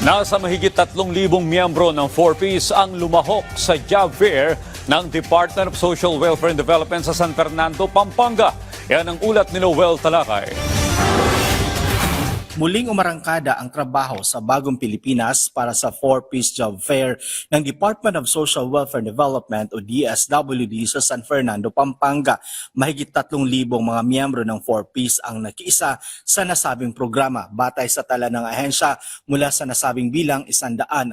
Nasa mahigit 3,000 miyembro ng 4Ps ang lumahok sa job fair ng Department of Social Welfare and Development sa San Fernando, Pampanga. Yan ang ulat ni Noel Talakay. Muling umarangkada ang trabaho sa Bagong Pilipinas para sa 4Ps Job Fair ng Department of Social Welfare and Development o DSWD sa San Fernando, Pampanga. Mahigit 3,000 mga miyembro ng 4Ps ang nakiisa sa nasabing programa. Batay sa tala ng ahensya, mula sa nasabing bilang 135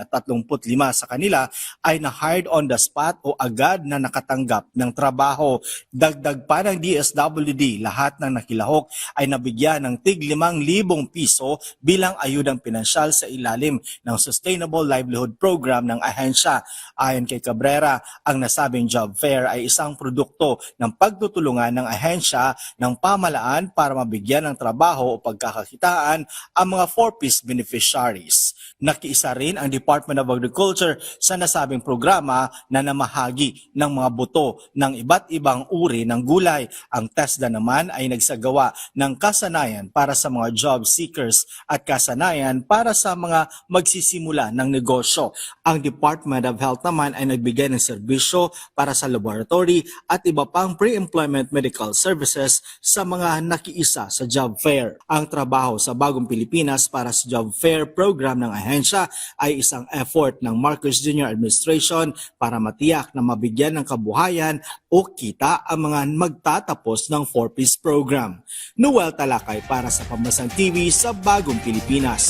sa kanila ay na-hired on the spot o agad na nakatanggap ng trabaho. Dagdag pa ng DSWD, lahat ng nakilahok ay nabigyan ng tig 5,000 piso bilang ayudang pinansyal sa ilalim ng Sustainable Livelihood Program ng ahensya. Ayon kay Cabrera, ang nasabing job fair ay isang produkto ng pagtutulungan ng ahensya ng pamahalaan para mabigyan ng trabaho o pagkakakitaan ang mga 4Ps beneficiaries. Nakiisa rin ang Department of Agriculture sa nasabing programa na namahagi ng mga buto ng iba't ibang uri ng gulay. Ang TESDA naman ay nagsagawa ng kasanayan para sa mga job seekers at kasanayan para sa mga magsisimula ng negosyo. Ang Department of Health naman ay nagbigay ng serbisyo para sa laboratory at iba pang pre-employment medical services sa mga nakiisa sa job fair. Ang trabaho sa Bagong Pilipinas para sa job fair program ng ahensya ay isang effort ng Marcos Jr. Administration para matiyak na mabigyan ng kabuhayan o kita ang mga magtatapos ng 4Ps program. Noel Talakay para sa Pambansang TV sa Bagong Pilipinas.